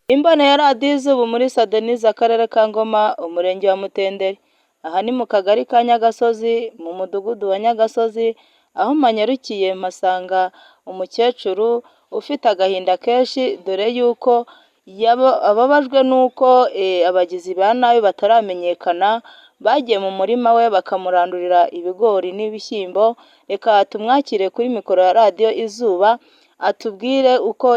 Imbone ya radiyo izuba muri Sadenizi akarere ka Ngoma umurenge wa Mutenderi. Aha ni mu kagari ka Nyagasozi mu mudugudu wa Nyagasozi, aho manyarukiye mpasanga umukecuru ufite agahinda kenshi, dore yuko ababajwe n'uko abagizi ba nabi bataramenyekana bagiye mu murima we bakamurandurira ibigori n'ibishyimbo. Reka tumwakire kuri mikoro ya radiyo izuba atubwire uko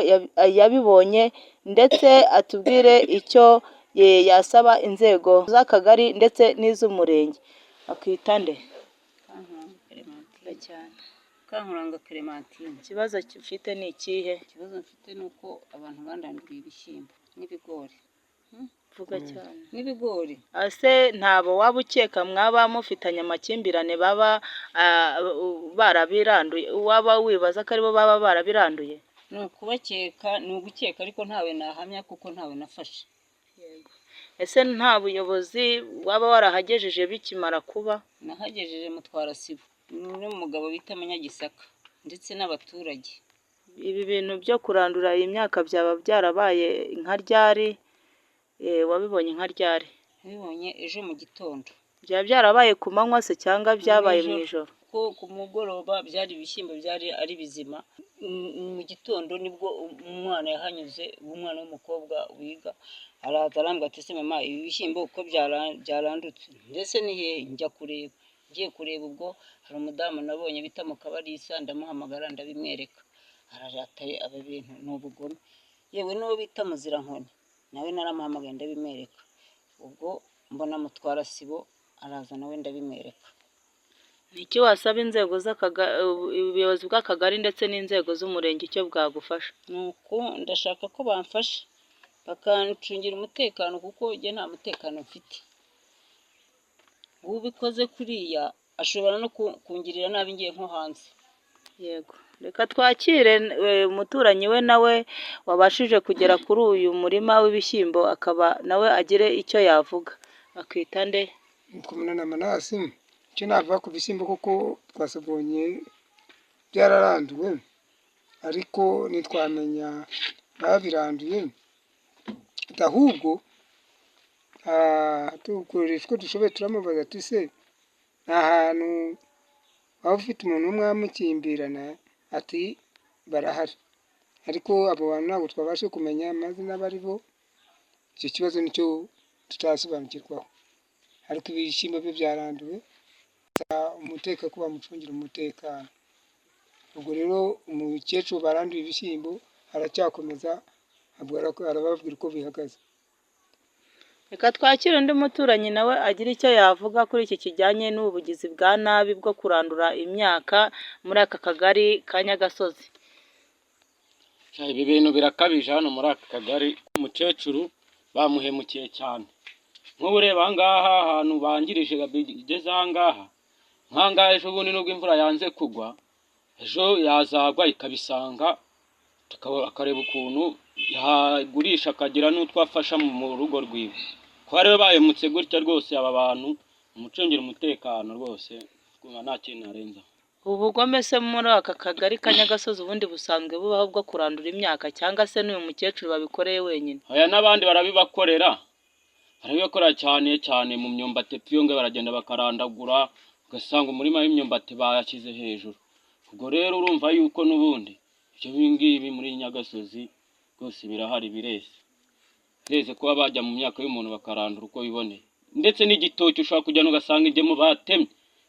yabibonye, ndetse atubwire icyo yasaba inzego z'akagari ndetse n'iz'umurenge. Akita nde? Kankuranga Clementine. Ikibazo ufite ni ikihe? Ikibazo mfite ni uko abantu bandanduriye ibishyimbo n'ibigori. Vuga cyane. N'ibigori. Ase ntabo waba ukeka mwaba mufitanye amakimbirane baba barabiranduye, waba wibaza ko aribo baba barabiranduye? Ni ukubakeka, ni ugukeka, ariko ntawe nahamya kuko ntawe nafashe. Yego. Ese nta buyobozi waba warahagejeje bikimara kuba? Nahagejeje Mutwarasibo n'umugabo bita Munyagisaka ndetse n'abaturage. Ibi bintu byo kurandura iyi myaka byaba byarabaye nka ryari? Wabibonye nka ryari? Nabibonye ejo mu gitondo. Byaba byarabaye ku manywa se cyangwa byabaye mu ijoro? Ku mugoroba byari ibishyimbo, byari ari bizima. Mu gitondo nibwo umwana yahanyuze, umwana w'umukobwa wiga, araza arambwira ati, ese mama ibi bishyimbo uko byarandutse ndetse ni hehe? Njya kureba. Ngiye kureba ubwo hari umudamu nabonye bita Mukabarisa, ndamuhamagara ndabimwereka. Ararataye, aba bintu ni ubugome. Yewe n'uwo bita Muzirankoni nawe naramuhamagaye ndabimwereka. Ubwo mbona Mutwarasibo araza nawe ndabimwereka. Iki wasaba inzego ubuyobozi bw'akagari ndetse n'inzego z'umurenge icyo bwagufasha? Nuko ndashaka ko bamfasha bakancungira umutekano, kuko njye nta mutekano mfite. Ubikoze kuriya ashobora no kungirira nabi ngiye nko hanze. Yego. Reka twakire umuturanyi we nawe wabashije kugera kuri uyu murima w'ibishyimbo, akaba nawe agire icyo yavuga. Akita nde? Nitwa Manasi. Icyo navuga ku bishyimbo kuko twasabonye byararanduwe, ariko ntitwamenya babiranduye. Ahubwo dukoresha uko dushoboye, turamubaza ati se nta hantu waba ufite umuntu mwamukimbirana? Ati barahari, ariko abo bantu ntabwo twabashe kumenya amazina bari bo. Icyo kibazo nicyo tutasobanukirwaho, ariko ibishyimbo bye byaranduwe, umutekano ko bamucungira umutekano. Ubwo rero umukecuru baranduye ibishyimbo aracyakomeza arababwira uko bihagaze. Reka twakire undi muturanyi nawe agira icyo yavuga kuri iki kijyanye n'ubugizi bwa nabi bwo kurandura imyaka muri aka kagari ka Nyagasozi. Ibi bintu birakabije hano muri aka kagari. Umukecuru bamuhemukiye cyane. Nk'ubu ureba aha ngaha ahantu bangirije bigeze aha ngaha, nk'ahangaha ejo bundi nubwo imvura yanze kugwa, ejo yazagwa ikabisanga, akareba ukuntu yagurisha akagira n'utwo afasha mu rugo rwiwe. Ko rero bahemutse gutya rwose aba bantu, umucungira umutekano rwose nta kintu arenza. Ubu bugome se muri aka kagari ka Nyagasozi ubundi busanzwe bubaho bwo kurandura imyaka, cyangwa se n'uyu mukecuru babikoreye wenyine? Oya, n'abandi barabibakorera cyane cyane mu myumbati. Iyo ngo baragenda bakarandagura, ugasanga umurima w'imyumbati bayashyize hejuru. Ubwo rero urumva yuko n'ubundi ibyo ngibi muri Nyagasozi rwose birahari, bireze kuba bajya mu myaka y'umuntu bakarandura uko biboneye. Ndetse n'igitoki ushobora kujyana ugasanga igemu batemye.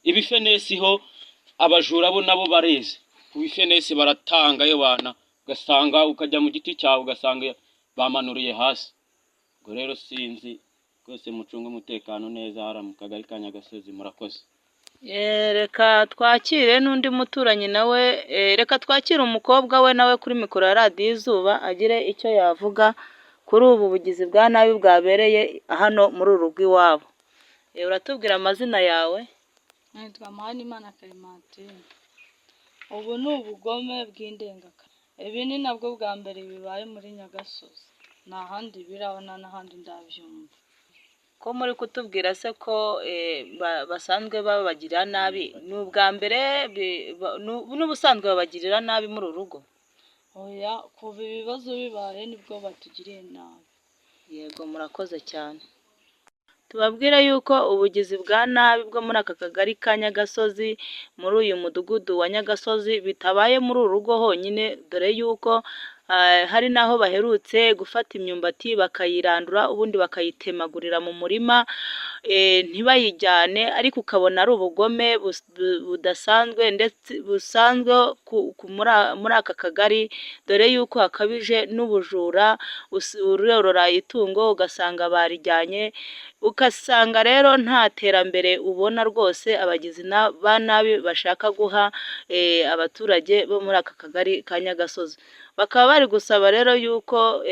Ibifenesi ho abajura bo nabo bareze, ku bifenesi baratanga yewana, ugasanga ukajya mu giti cyawe ugasanga bamanuriye hasi. Ubwo rero sinzi rwose, mucunga umutekano neza hara mu kagari ka Nyagasozi. Murakoze. Reka twakire n'undi muturanyi nawe, reka twakire umukobwa we nawe kuri mikoro ya radiyo izuba agire icyo yavuga kuri ubu bugizi bwa nabi bwabereye hano muri uru rugo iwabo. Uratubwira amazina yawe? Nitwa Muhanimana Clementine. Ubu ni ubugome bw'indengakamere. Ibi ni nabwo bwa mbere bibaye muri Nyagasozi, nta handi birabona, n'ahandi ndabyumva. Ko muri kutubwira se ko basanzwe babagirira nabi, ni ubwa mbere n'ubusanzwe babagirira nabi muri uru rugo? oya kuva ibibazo bibaye nibwo batugiriye nabi. Yego murakoze cyane. Tubabwire yuko ubugizi bwa nabi bwo muri aka kagari ka Nyagasozi muri uyu mudugudu wa Nyagasozi bitabaye muri uru rugo honyine, dore yuko hari n'aho baherutse gufata imyumbati bakayirandura ubundi bakayitemagurira mu murima ntibayijyane, ariko ukabona ari ubugome budasanzwe ndetse busanzwe muri aka kagari, dore yuko hakabije n'ubujura, urorora itungo ugasanga barijyanye, ugasanga rero nta terambere ubona rwose abagizi ba nabi bashaka guha abaturage bo muri aka kagari ka Nyagasozi. Bakaba bari gusaba rero yuko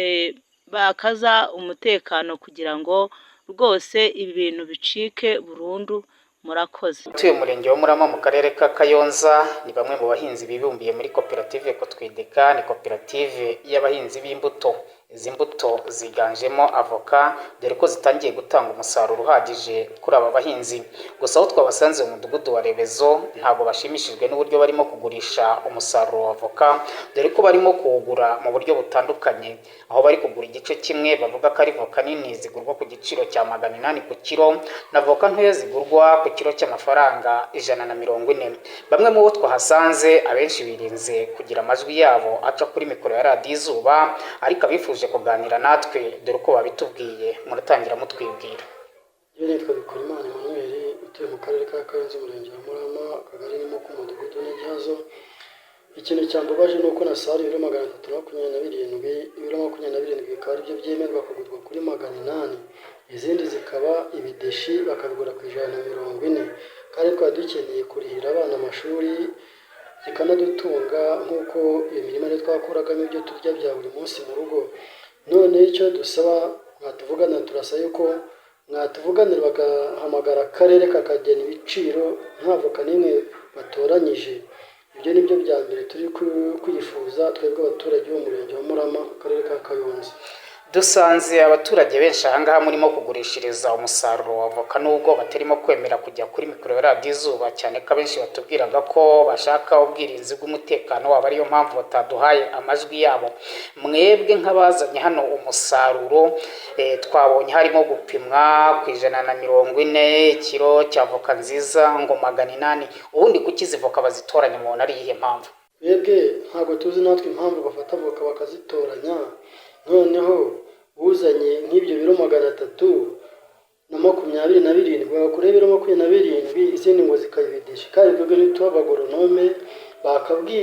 bakaza umutekano kugira ngo rwose ibi bintu bicike burundu. Murakoze. Utuye umurenge wa Murama mu karere ka Kayonza ni bamwe mu bahinzi bibumbiye muri koperative Kotwidika, ni koperative y'abahinzi b'imbuto. Izi mbuto ziganjemo avoka, dore ko zitangiye gutanga umusaruro uhagije kuri aba bahinzi. Gusa aho twabasanze mu mudugudu wa Rebezo ntabwo bashimishijwe n'uburyo barimo kugurisha umusaruro wa avoka, dore ko barimo kuwugura mu buryo butandukanye, aho bari kugura igice kimwe bavuga ko ari voka nini zigurwa ku giciro cya 800 ku kiro, na voka ntoya zigurwa ku kiro cy'amafaranga 140. Bamwe mu bo twahasanze abenshi birinze kugira amajwi yabo aca kuri mikoro ya radiyo Izuba, ariko abifuje kuganira natwe dore uko babitubwiye. Muratangira mutwibwira. Iyo nitwa Bikorimana Emmanuel, utuye mu karere ka Kayonza umurenge wa Murama, akagari nimo ku mudugudu n'Igihazo. Ikintu cyambabaje ni uko nasari ibiro 327, ibiro 27 bikaba aribyo byemerwa kugurwa kuri 800, izindi zikaba ibideshi bakabigura ku 140, kandi twari dukeneye kurihira abana amashuri zikanadutunga nk'uko iyo mirimo rero twakuragamo ibyo turya bya buri munsi mu rugo. None icyo dusaba mwatuvugana, turasaba yuko mwatuvuganira bagahamagara akarere kakagena ibiciro nta voka n'imwe batoranyije. Ibyo nibyo bya mbere turi kwifuza twebwe abaturage bo mu murenge wa Murama, akarere ka Kayonza. Dusanze abaturage benshi ahangaha murimo kugurishiriza umusaruro wa avoka, nubwo batarimo kwemera kujya kuri mikoro ya radiyo Izuba, cyane ko abenshi batubwiraga ko bashaka ubwirinzi bw'umutekano wabo, ariyo mpamvu bataduhaye amajwi yabo. Mwebwe nk'abazanye hano umusaruro, twabonye harimo gupimwa ku 140, ikiro cya avoka nziza ngo 800. Ubundi kuki izi voka bazitoranya mubona ari iyihe mpamvu? Mwebwe ntabwo tuzi natwe impamvu bafata avoka bakazitoranya. Noneho uzanye nk'ibyo biro 327 bakure biro 27, izindi ngo zikayibidisha. Kandi twebwe nituba abagoronome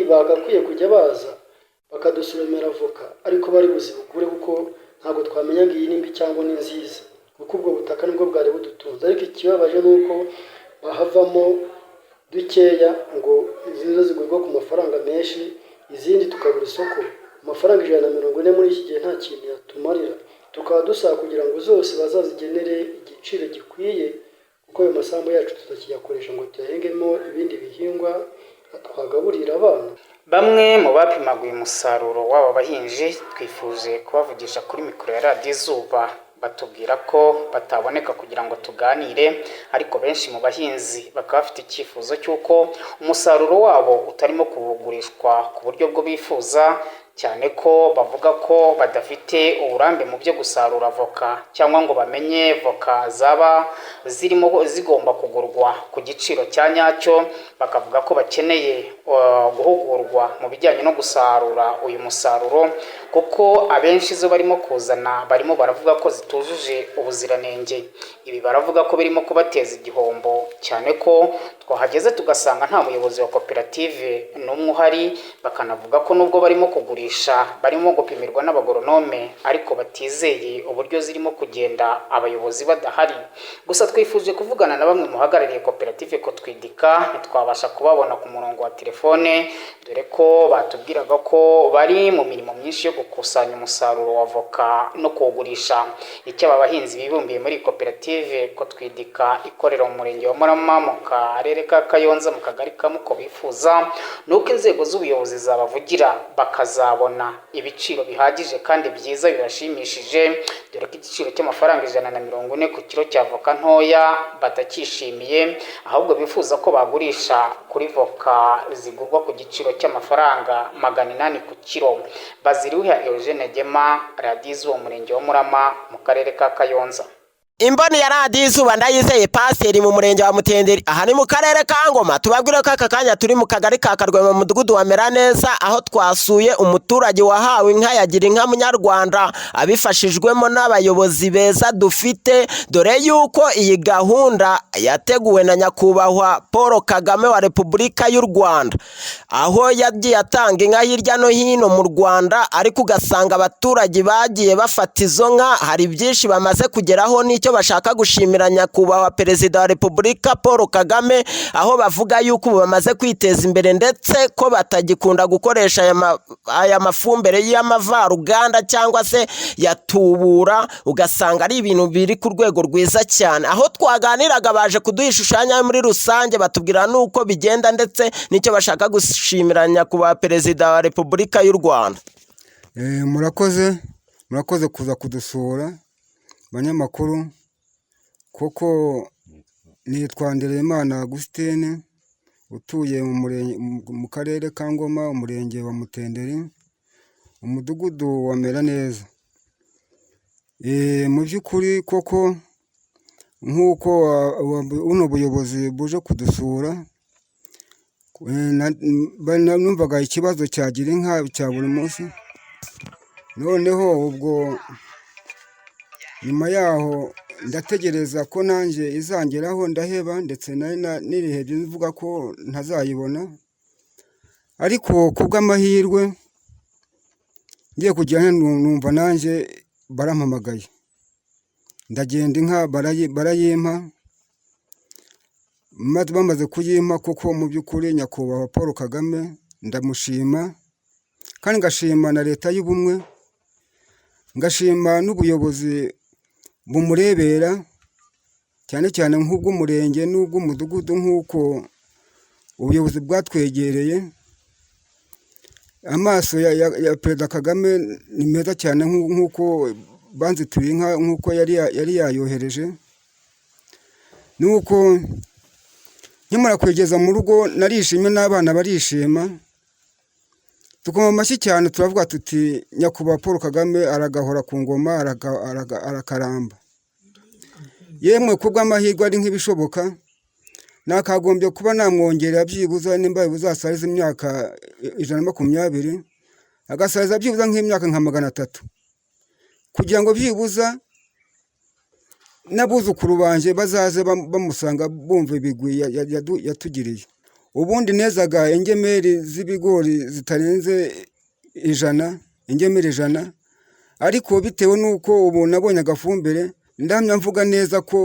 bagakwiye kujya baza bakadusoromera avoka, ariko bari buzibugure kuko ntabwo twamenya ngo iyi nimbi cyangwa ni nziza, kuko ubwo butaka nibwo bwari budutunze. Ariko ikibabaje nuko bahavamo dukeya ngo izizo zigurwa ku mafaranga menshi, izindi tukabura isoko amafaranga 140 muri iki gihe nta kintu yatumarira. Tukaba dusaba kugira ngo zose bazazigenere igiciro gikwiye, kuko ayo masambu yacu tutakiyakoresha ngo tuyahengemo ibindi bihingwa twagaburira abana. Bamwe mu bapimaguye umusaruro w'aba bahinzi twifuje kubavugisha kuri mikoro ya radiyo Izuba, batubwira ko bataboneka kugira ngo tuganire, ariko benshi mu bahinzi bakaba bafite icyifuzo cy'uko umusaruro wabo utarimo kugurishwa ku buryo bwo bifuza, cyane ko bavuga ko badafite uburambe mu byo gusarura voka, cyangwa ngo bamenye voka zaba zigomba kugurwa ku giciro cya nyacyo. Bakavuga ko bakeneye guhugurwa mu bijyanye no gusarura uyu musaruro, kuko abenshi zo barimo kuzana barimo baravuga ko zitujuje ubuziranenge. Ibi baravuga ko birimo kubateza igihombo, cyane ko twahageze tugasanga nta muyobozi wa koperative n'umwe uhari, bakanavuga ko nubwo barimo kugurisha barimo gupimirwa n'abagoronome, ariko batizeye uburyo zirimo kugenda abayobozi badahari. Gusa twifuje kuvugana na bamwe muhagarariye koperative Kotwidika, ntitwabasha kubabona ku murongo wa telefone, dore ko batubwiraga ko bari mu mirimo myinshi yo gukusanya umusaruro wa avoka no kuwugurisha. Icyo aba bahinzi bibumbiye muri koperative Kotwidika ikorera mu murenge wa Murama mu karere ka Kayonza mu kagari ka Muko bifuza, nuko inzego z'ubuyobozi zabavugira kuzabona ibiciro bihagije kandi byiza bibashimishije, dore ko igiciro cy'amafaranga 140 ku kiro cya voka ntoya batakishimiye, ahubwo bifuza ko bagurisha kuri voka zigurwa ku giciro cy'amafaranga 800 ku kiro. Baziriwiha Eugene Gema, Radio Izuba, Umurenge wa Murama, mu karere ka Kayonza. Imboni ya Radio Izuba Ndayizeye Pasiteri mu murenge wa Mutenderi, aha ni mu karere ka Ngoma. Tubabwire ko aka kanya turi mu kagari ka Karwema mu mudugudu wa Meraneza, aho twasuye umuturage wahawe inka ya Girinka Munyarwanda abifashijwemo n'abayobozi beza dufite, dore yuko iyi gahunda yateguwe na nyakubahwa Paul Kagame wa Repubulika y'u Rwanda, aho yagiye atanga inka hirya no hino mu Rwanda, ariko ugasanga abaturage bagiye bafata izo nka, hari byinshi bamaze kugeraho n'icyo bashaka gushimira nyakubahwa Perezida wa Repubulika Paul Kagame, aho bavuga yuko bamaze kwiteza imbere ndetse ko batagikunda gukoresha aya mafumbire y'amavaruganda cyangwa se yatubura, ugasanga ari ibintu biri ku rwego rwiza cyane. Aho twaganiraga baje kuduha ishushanya muri rusange, batubwira nuko bigenda ndetse n'icyo bashaka gushimira nyakubahwa Perezida wa Repubulika y'u Rwanda. Murakoze kuza kudusura banyamakuru, kuko nitwa Ndereyimana Agustin, utuye mu karere ka Ngoma, umurenge wa Mutenderi, umudugudu wa Meraneza. Mu by'ukuri koko nk'uko uno buyobozi buje kudusura, numvaga ikibazo cya Girinka cya buri munsi, noneho ubwo nyuma yaho ndategereza ko nanjye izangeraho ndaheba, ndetse n'irihebye mvuga ko ntazayibona, ariko kubw'amahirwe ngiye kujyana numva nanjye barampamagaye, ndagenda inka barayimpa, maze bamaze kuyimpa kuko mu by'ukuri nyakubahwa Paul Kagame ndamushima, kandi ngashima na leta y'ubumwe, ngashima n'ubuyobozi bumurebera, cyane cyane nk'ubw'umurenge n'ubw'umudugudu, nk'uko ubuyobozi bwatwegereye. Amaso ya Perezida Kagame ni meza cyane, nk'uko banzituye inka, nk'uko yari yayohereje. Nuko nkimara kwegeza mu rugo narishimye, n'abana barishima, tukoma amashyi cyane, turavuga tuti nyakubahwa Paul Kagame aragahora ku ngoma, arakaramba. Yemwe kubw'amahirwe ari nk'ibishoboka, nakagombye kuba namwongerera byibuza nimba buzasariza imyaka 120, agasariza byibuza nk'imyaka nka 300, kugira ngo byibuza n'abuzukuru banje bazaze bamusanga bumva ibigwi yatugiriye. Ubundi nezaga ingemeri z'ibigori zitarenze 100, ingemeri 100, ariko bitewe nuko ubu nabonye agafumbire, ndamya mvuga neza ko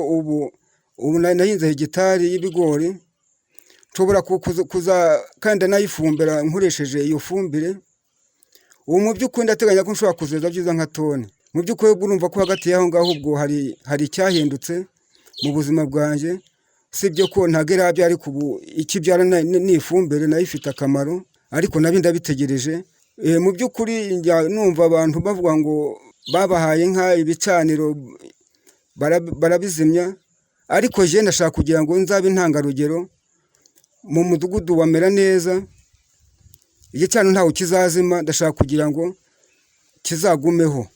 ubu nahinze hegitari y'ibigori, nshobora kuza kandi nayifumbira nkoresheje iyo fumbire. Ubu mu by'ukuri ndateganya ko nshobora kuzeza byiza nka tone. Mu by'ukuri urumva ko hagati yaho ngaho ubwo hari icyahindutse mu buzima bwanjye, sibyo ko ntagerabyo, ariko ubu ikibyara n'ifumbire nayo ifite akamaro, ariko nabi ndabitegereje. Mu by'ukuri numva abantu bavuga ngo babahaye inka ibicaniro barabizimya, ariko je ndashaka kugira ngo nzabe intangarugero mu mudugudu wa Meraneza. Igicaniro ntawe kizazima, ndashaka kugira ngo kizagumeho.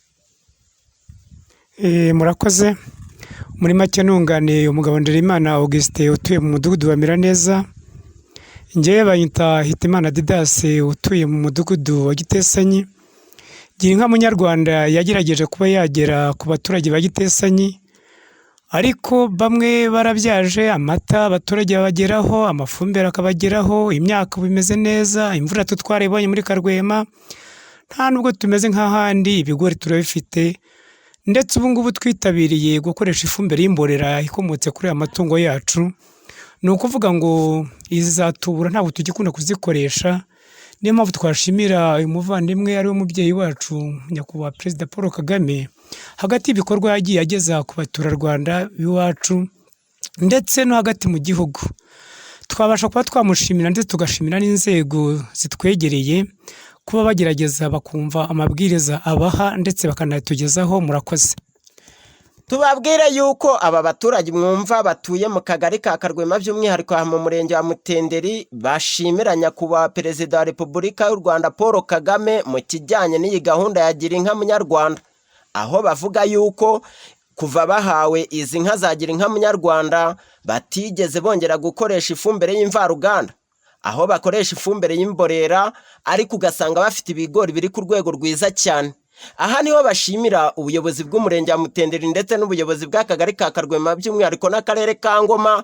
Murakoze. Muri make nunganiye umugabo Ndereyimana Augustin utuye mu mudugudu wa Meraneza. Njyewe banyita Hitimana Didas utuye mu mudugudu wa Gitesanyi. Girinka Munyarwanda yagerageje kuba yagera ku baturage ba Gitesanyi, ariko bamwe barabyaje, amata abaturage babageraho, amafumbire akabageraho, imyaka bimeze neza, imvura tutwaribonye muri Karwema, nta nubwo tumeze nk'ahandi, ibigori turabifite, ndetse ubu ngubu twitabiriye gukoresha ifumbire y'imborera ikomotse kuri aya matungo yacu. Ni ukuvuga ngo izatubura ntabwo tugikunda kuzikoresha, niyo mpamvu twashimira uyu muvandimwe ari we mubyeyi wacu nyakubahwa Perezida Paul Kagame, hagati y'ibikorwa yagiye ageza ku baturarwanda b'iwacu ndetse no hagati mu gihugu. Twabasha kuba twamushimira ndetse tugashimira n'inzego zitwegereye, kuba bagerageza bakumva amabwiriza abaha ndetse bakanatugezaho. Murakoze. Tubabwire yuko aba baturage mwumva batuye mu kagari ka Karwema by'umwihariko mu murenge wa Mutenderi bashimira nyakubahwa Perezida wa Repubulika y'u Rwanda Paul Kagame mu kijyanye n'iyi gahunda ya Gira inka Munyarwanda, aho bavuga yuko kuva bahawe izi nka za Gira inka Munyarwanda batigeze bongera gukoresha ifumbire y'imvaruganda, aho bakoresha ifumbire y'imborera ariko ugasanga bafite ibigori biri ku rwego rwiza cyane. Aha niho bashimira ubuyobozi bw'umurenge wa Mutenderi ndetse n'ubuyobozi bw'akagari ka Karwema by'umwihariko n'akarere ka Ngoma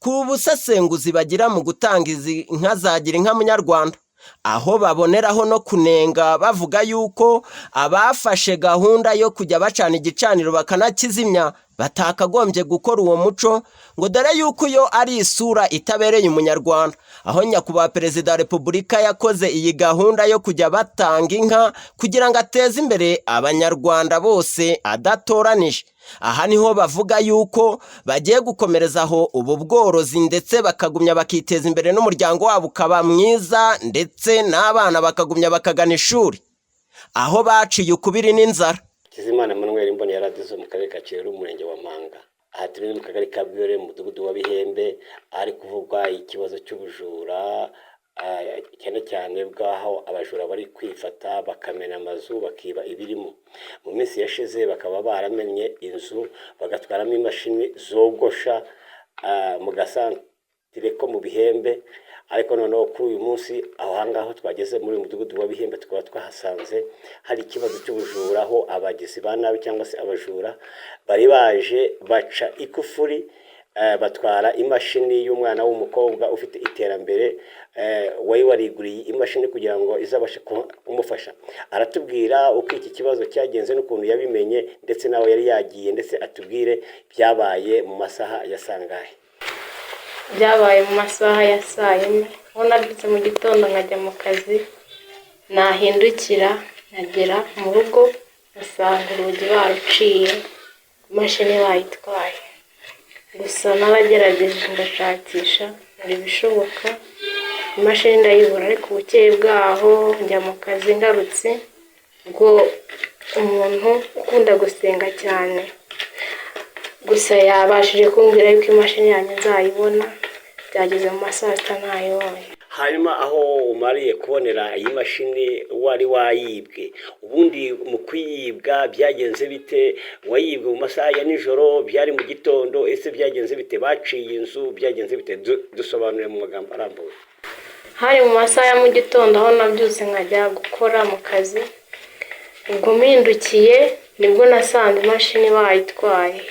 ku busesenguzi bagira mu gutanga izi nka za Gira inka Munyarwanda, aho baboneraho no kunenga bavuga yuko abafashe gahunda yo kujya bacana igicaniro bakanakizimya batakagombye gukora uwo muco, ngo dore yuko iyo ari isura itabereye umunyarwanda, aho nyakubahwa Perezida wa Repubulika yakoze iyi gahunda yo kujya batanga inka kugira ngo ateze imbere abanyarwanda bose adatoranije. Aha niho bavuga yuko bagiye gukomerezaho ubu bworozi ndetse bakagumya bakiteza imbere n'umuryango wabo ukaba mwiza ndetse n'abana bakagumya bakagana ishuri, aho baciye ukubiri n'inzara. Kizimana Emmanuel Mboni yaradizo mu karere ka Kireru umurenge wa Manga. Aha turi mu kagari ka Bwiyore mu mudugudu wa Bihembe, ari kuvugwa ikibazo cy'ubujura cyane cyane bw'aho abajura bari kwifata bakamena amazu bakiba ibirimo. Mu minsi yashize bakaba baramenye inzu bagatwaramo imashini zogosha mu gasantire ko mu Bihembe, ariko noneho kuri uyu munsi aho hangaho twageze muri uyu mudugudu wa Bihembe tukaba twahasanze hari ikibazo cy'ubujura, aho abagizi ba nabi cyangwa se abajura bari baje baca ikufuri batwara imashini y'umwana w'umukobwa ufite iterambere wari wariguriye imashini kugira ngo izabashe kumufasha. Aratubwira uko iki kibazo cyagenze n'ukuntu yabimenye ndetse nawe yari yagiye, ndetse atubwire byabaye mu masaha ya sangahe. Byabaye mu masaha ya saa yine, aho nabyutse mu gitondo nkajya mu kazi, nahindukira nkagera mu rugo ngasanga urugi baruciye, imashini bayitwaye. Gusa naragerageje ndashakisha ibishoboka, imashini ndayibura, ariko ubukeye bwaho njya mu kazi ngarutse, ubwo umuntu ukunda gusenga cyane gusa yabashije kumbwira yuko imashini yanjye nzayibona, byageze mu masaha sita ntayibonye. Hanyuma aho umariye kubonera iyi mashini wari wayibwe, ubundi mu kwiyibwa byagenze bite? Wayibwe mu masaha ya nijoro, byari mu gitondo, ese byagenze bite? Baciye inzu, byagenze bite? Dusobanure mu magambo arambuye. Hari mu masaha ya mu gitondo aho nabyutse nkajya gukora mu kazi, ubwo mpindukiye nibwo nasanze imashini bayitwaye.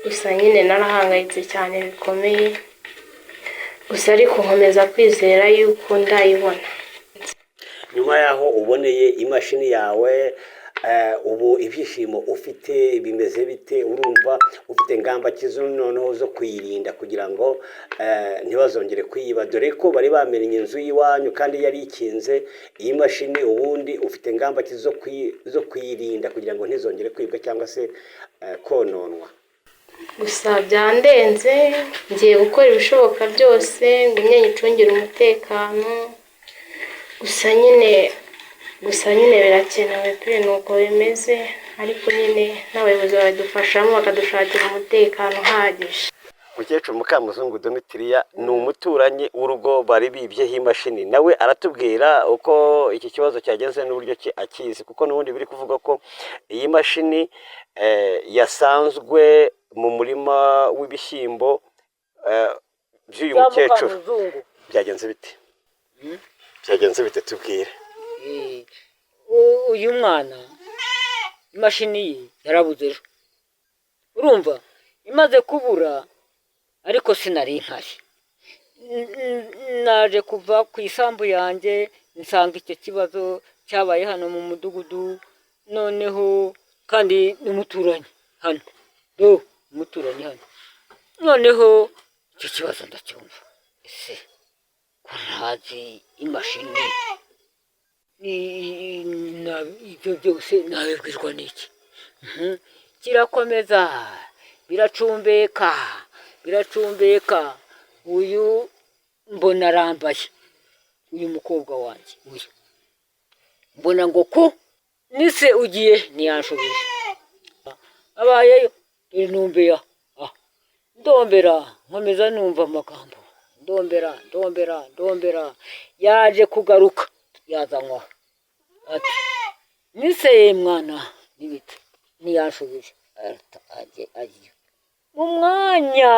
Gusa nyine narahangayitse cyane bikomeye, gusa ariko nkomeza kwizera yuko ndayibona. Nyuma yaho uboneye imashini yawe, ubu ibyishimo ufite bimeze bite? Urumva ufite ingamba kizo noneho zo kuyirinda kugira ngo ntibazongere kuyiba, dore ko bari bamenye inzu y'iwanyu kandi yari ikinze iyi mashini? Ubundi ufite ingamba kizo zo kuyirinda kugira ngo ntizongere kwibwa cyangwa se kononwa? Gusa byandenze, ngiye gukora ibishoboka byose ngo nyicungire umutekano, gusa nyine birakenewe pe, nuko bimeze, ariko nyine n'abayobozi baradufashamo bakadushakira umutekano uhagije. Mukecuru Mukamuzungu Domitiriya ni umuturanyi w'urugo bari bibyeho imashini, nawe aratubwira uko iki kibazo cyagenze n'uburyo akizi, kuko n'ubundi biri kuvuga ko iyi mashini yasanzwe mu murima w'ibishyimbo by'uyu mukecuru. Byagenze bite? Byagenze bite tubwire. Uyu mwana imashini ye yarabuze ejo, urumva imaze kubura, ariko sinari nkari. Naje kuva ku isambu yanjye nsanga icyo kibazo cyabaye hano mu mudugudu, noneho kandi n'umuturanyi hano, umuturanyi hano, noneho icyo kibazo ndacyumva. Ese ko ntazi imashini ibyo byose nabibwirwa n'iki? Kirakomeza biracumbeka, uyu mbona arambaye, uyu mukobwa wanjye uyu mbona ngo ko nise ugiye ntiyanshubije abayeyo intumbeya ndombera nkomeza numva amagambo ndombera yaje kugaruka yazanywa ati nise mwana n'ibiti ntiyanshubije agiye mu mwanya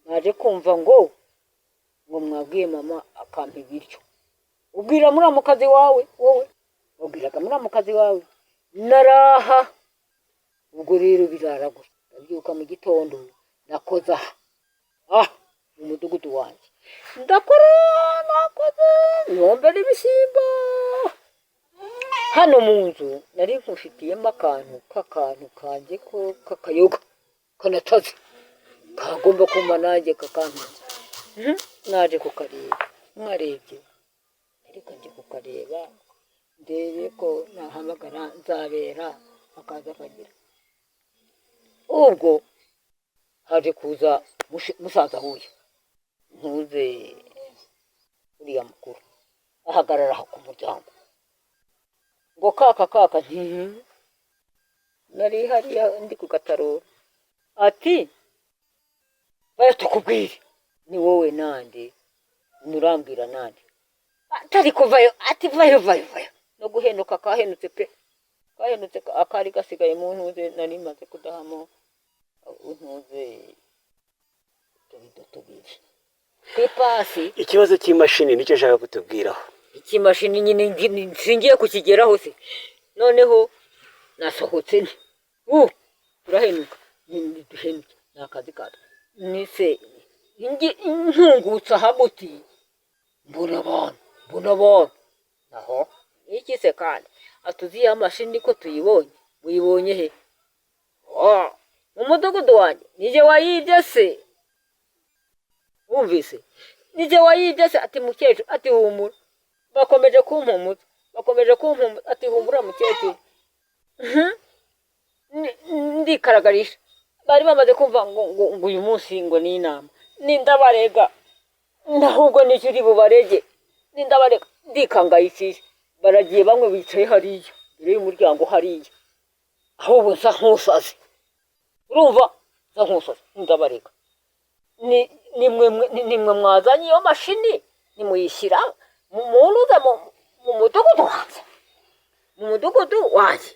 naje kumva ngo mwabwiye mama akampa ibiryo ubwira muramukazi wawe wowe ubwiraga muramukazi wawe naraha ubwo rero biraragura ndabyuka mu gitondo nakoza mu mudugudu wanjye nakoze nyombera ibishyimbo hano mu nzu nari nkufitiyemo akantu kanjye ko kakayoga kanataze kagomba kuma nanjye kakantuza naje kukareba mwarebye ariko njye kukareba ndebe ko nahamagara nzabera akaza akagira ubwo haje kuza musaza huye ntuze uriya mukuru ahagarara aho ku muryango ngo kaka nari hariya ndi ku gatarura ati baya tukubwire ni wowe nande nurambwira nande atari kuvayo ati vayo no guhenuka kahenutse pe kahenutse akari gasigaye mu ntuze nari maze kudahamo untuze tubiri kwipasi ikibazo cy'imashini nicyo nshaka kutubwiraho ikimashini nyine singiye kukigeraho se noneho nasohotse turahenuka duhenuke ni akazi kacu nise ntungutse ahamuti mbona abantu naho iki se kandi atuzi ya mashini ko tuyibonye muyibonye he mu mudugudu wanjye nije wayibye se wumvise nije wayibye se ati mukecuru ati humura bakomeje kumpumuza ati humura mukecuru ndikaragarisha bari bamaze kumva ngo uyu munsi ngo ni inama nindabarega nahubwo nicyo uri bubarege nindabarega ndikangayikije baragiye bamwe bicaye hariya imbere y'umuryango hariya ahubwo nsa nk'usaze urumva nsa nk'usaze ndabarega nimwe mwazanye iyo mashini nimuyishyira munuze mu mudugudu wanjye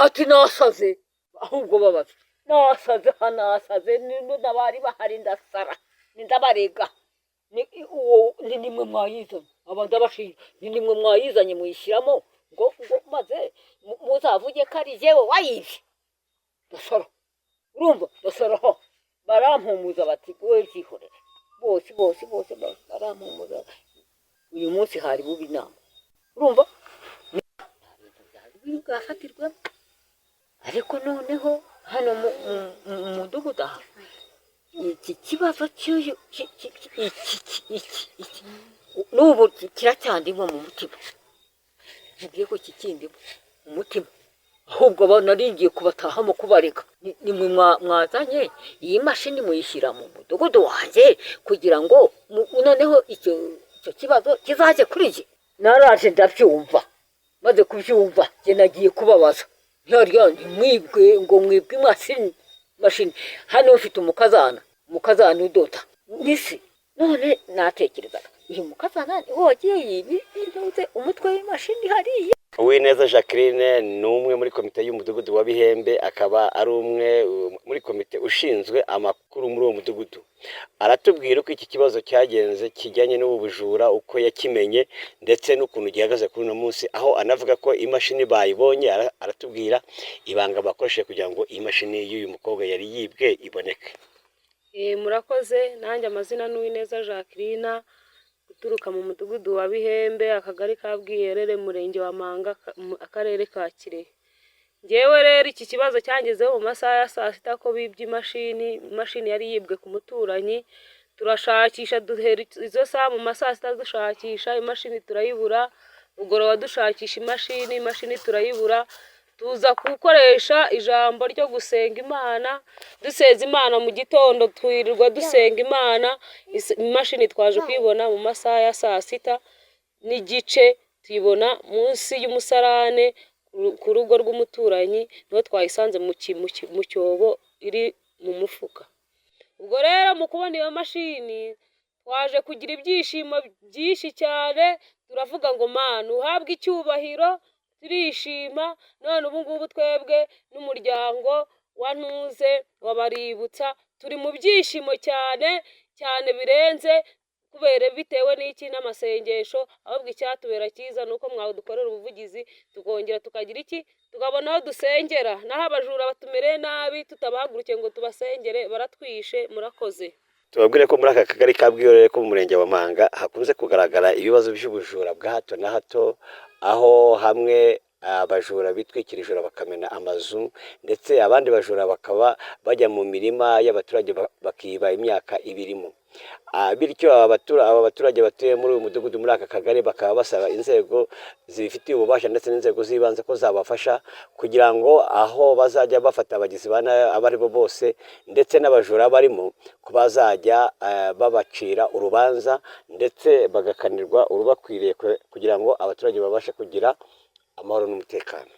ati nasaze ahubwo babaza nasaze n'abari bahari ndasara nindabarega nimwe mwayizanye abantu abashinja nimwe mwayizanye muyishyiramo ngo maze muzavuge ko ari jyewe wayibye ndasara urumva ndasara barampumuza bati wowe byihorere bose barampumuza uyu munsi hari buba inama urumva bwafatirwamo ariko noneho hano mu mudugudu aha iki kibazo cy'uyu n'ubu kiracyandimo mu mutima ngiye ko kikindimo mu mutima ahubwo naringiye kubatahamo kubareka nimwe mwazanye iyi mashini muyishyira mu mudugudu wanjye kugira ngo noneho icyo kibazo kizaje kuri jye naraje ndabyumva maze kubyumva jye nagiye kubabaza ntihariya ntimwibwe ngo mwibwe imashini hano mfite umukazana udoda nisi none natekerezaga uyu mukazana wogiye yibize umutwe w'imashini hariya Uwineza Jacqueline ni umwe muri komite y'umudugudu wa Bihembe akaba ari umwe muri komite ushinzwe amakuru muri uwo mudugudu aratubwira uko iki kibazo cyagenze kijyanye n'ubu bujura uko yakimenye ndetse n'ukuntu gihagaze kuri uno munsi aho anavuga ko imashini bayibonye aratubwira ibanga bakoresheje kugira ngo imashini y'uyu mukobwa yari yibwe iboneke. Murakoze nanjye amazina n'Uwineza Jacqueline uturuka mu mudugudu wa Bihembe akagari ka Bwiyerere murenge wa Manga akarere ka Kirehe. Ngewe rero iki kibazo cyangezeho mu masaha ya saa sita ko bibye imashini yari yibwe ku muturanyi turashakisha duhera izo saha mu masaha sita dushakisha imashini turayibura ugoroba dushakisha imashini turayibura tuza gukoresha ijambo ryo gusenga Imana duseza Imana mu gitondo twirirwa dusenga Imana imashini twaje kwibona mu masaha ya saa sita n'igice tuyibona munsi y'umusarane ku rugo rw'umuturanyi, niho twayisanze mu cyobo iri mu mufuka. Ubwo rero mu kubona iyo mashini twaje kugira ibyishimo byinshi cyane, turavuga ngo Mana uhabwe icyubahiro, turishima. None ubu ngubu twebwe n'umuryango wa Ntuze wa Baributsa turi mu byishimo cyane cyane birenze, kubera bitewe n'iki n'amasengesho. Ahubwo icyatubera cyiza nuko mwadukorera ubuvugizi tukongera tukagira iki, tukabona aho dusengera. Naho abajura batumereye nabi, tutabahagurukiye ngo tubasengere baratwishe. Murakoze. Tubabwire ko muri aka kagari ka Bwiyorere ko mu murenge wa Manga hakunze kugaragara ibibazo by'ubujura bwa hato na hato, aho hamwe abajura bitwikira ijoro bakamena amazu, ndetse abandi bajura bakaba bajya mu mirima y'abaturage bakiba imyaka ibirimo. Bityo aba baturage batuye muri uyu mudugudu muri aka kagari bakaba basaba inzego zibifitiye ububasha ndetse n'inzego z'ibanze ko zabafasha kugira ngo aho bazajya bafata abagizi ba nabi abo ari bo bose ndetse n'abajura barimo, ko bazajya babacira urubanza ndetse bagakanirwa urubakwiriye kugira ngo abaturage babashe kugira amahoro n'umutekano.